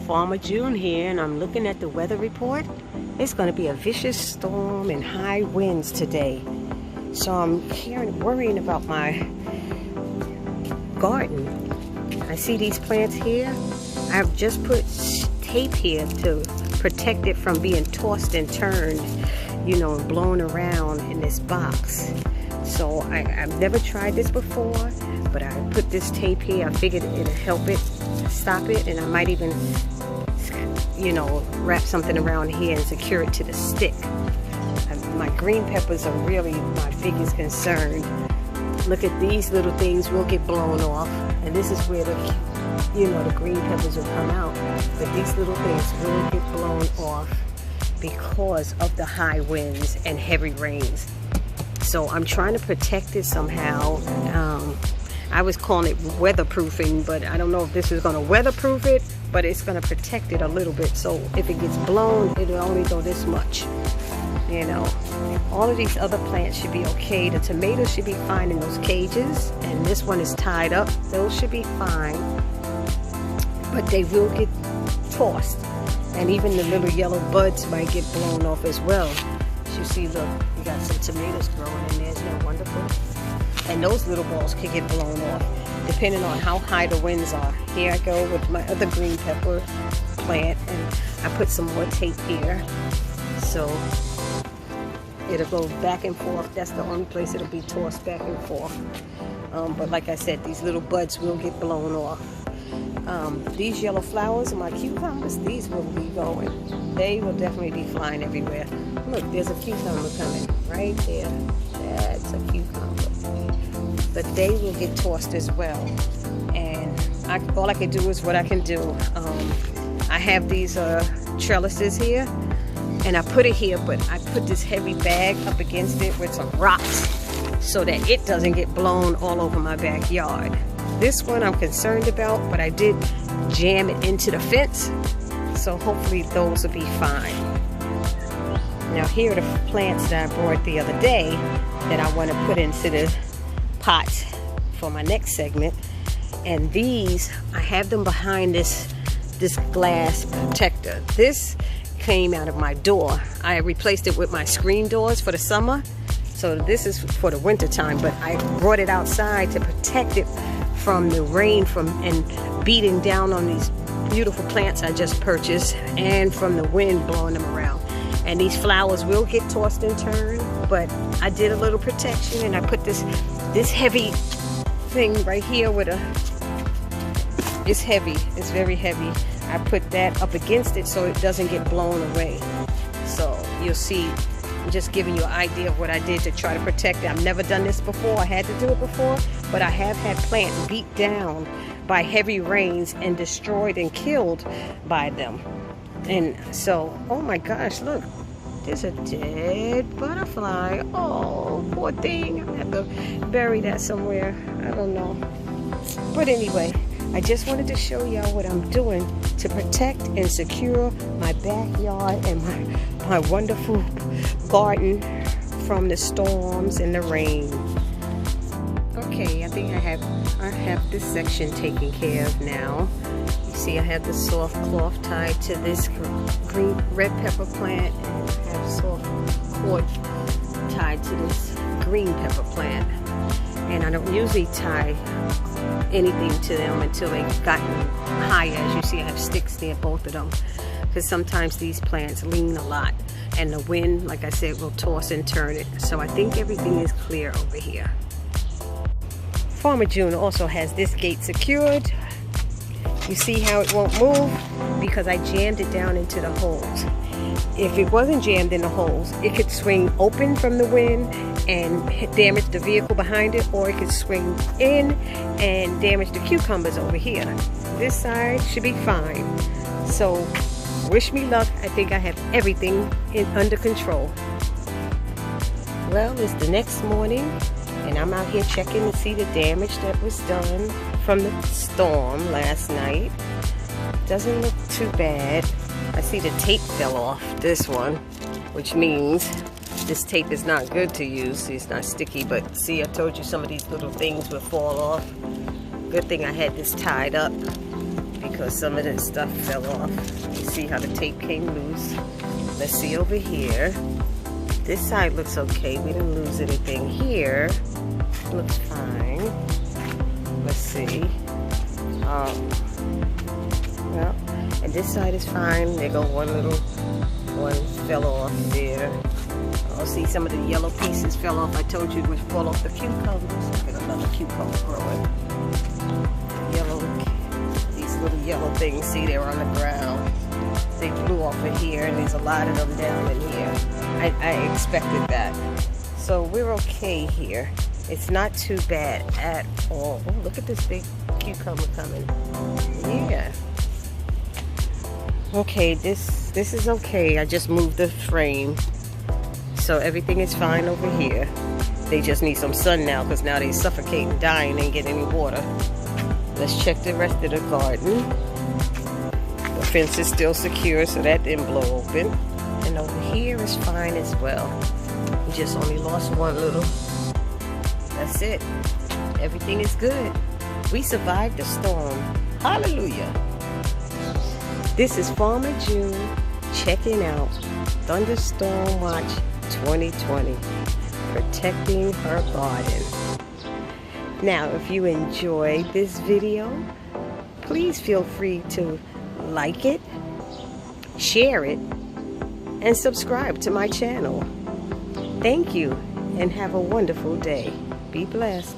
Farmer June here, and I'm looking at the weather report. It's going to be a vicious storm and high winds today. So I'm worrying about my garden. I see these plants here. I've just put tape here to protect it from being tossed and turned, you know, blown around in this box. So I've never tried this before, but I put this tape here. I figured it'll help it, stop it, and I might even, you know, wrap something around here and secure it to the stick. My green peppers are really my biggest concern. Look at these little things will get blown off, and this is where the, you know, the green peppers will come out. But these little things will get blown off because of the high winds and heavy rains. So I'm trying to protect it somehow. I was calling it weatherproofing, but I don't know if this is going to weatherproof it, but it's going to protect it a little bit. So if it gets blown, it'll only go this much. You know, all of these other plants should be okay. The tomatoes should be fine in those cages, and this one is tied up. Those should be fine, but they will get tossed, and even the little yellow buds might get blown off as well. As you see, look, you got some tomatoes growing in there. Isn't that wonderful? And those little balls can get blown off depending on how high the winds are. Here I go with my other green pepper plant, and I put some more tape here, so it'll go back and forth. That's the only place it'll be tossed back and forth. But like I said, these little buds will get blown off. These yellow flowers are my cucumbers. These will be going. They will definitely be flying everywhere. Look, there's a cucumber coming right there. That's a cucumber. But they will get tossed as well. And all I can do is what I can do. I have these trellises here, and I put it here, but I put this heavy bag up against it with some rocks so that it doesn't get blown all over my backyard. This one I'm concerned about, but I did jam it into the fence, so hopefully those will be fine. Now here are the plants that I brought the other day that I want to put into the pots for my next segment. And these, I have them behind this glass protector. This came out of my door. I replaced it with my screen doors for the summer, so this is for the winter time, but I brought it outside to protect it from the rain and beating down on these beautiful plants I just purchased, and from the wind blowing them around. And these flowers will get tossed and turned, but I did a little protection, and I put this heavy thing right here with it's heavy, it's very heavy. I put that up against it so it doesn't get blown away. So you'll see, I'm just giving you an idea of what I did to try to protect it. I've never done this before. I had to do it before, but I have had plants beat down by heavy rains and destroyed and killed by them. And so, oh my gosh, look, there's a dead butterfly. Oh, poor thing. I have to bury that somewhere. I don't know. But anyway, I just wanted to show y'all what I'm doing to protect and secure my backyard and my wonderful garden from the storms and the rain. Okay, I think I have this section taken care of now. You see, I have the soft cloth tied to this red pepper plant, and I have soft cord tied to this green pepper plant. And I don't usually tie anything to them until they've gotten higher. As you see, I have sticks there, both of them, because sometimes these plants lean a lot, and the wind, like I said, will toss and turn it. So I think everything is clear over here. Farmer June also has this gate secured. You see how it won't move? Because I jammed it down into the holes. If it wasn't jammed in the holes, it could swing open from the wind and damage the vehicle behind it, or it could swing in and damage the cucumbers over here. This side should be fine. So wish me luck. I think I have everything under control. Well, it's the next morning, and I'm out here checking to see the damage that was done from the storm last night. Doesn't look too bad. I see the tape fell off this one, which means this tape is not good to use. It's not sticky, but see, I told you some of these little things would fall off. Good thing I had this tied up, because some of this stuff fell off. You see how the tape came loose. Let's see over here. This side looks okay. We didn't lose anything here. Looks fine. Let's see. Well, and this side is fine. There go one fell off there. I'll see some of the yellow pieces fell off. I told you it would fall off the cucumbers. Look at another cucumber growing. These little yellow things, see, they're on the ground. They flew off of here, and there's a lot of them down in here. I expected that. So we're okay here. It's not too bad at all. Oh, look at this big cucumber coming. Yeah. Okay, this is okay. I just moved the frame. So everything is fine over here. They just need some sun now because now they're suffocating, dying, and getting any water. Let's check the rest of the garden. The fence is still secure, so that didn't blow open. And over here is fine as well. We just only lost one little. That's it. Everything is good. We survived the storm. Hallelujah. This is Farmer June checking out Thunderstorm Watch 2020, protecting her garden. Now, if you enjoyed this video, please feel free to like it, share it, and subscribe to my channel. Thank you, and have a wonderful day. Be blessed.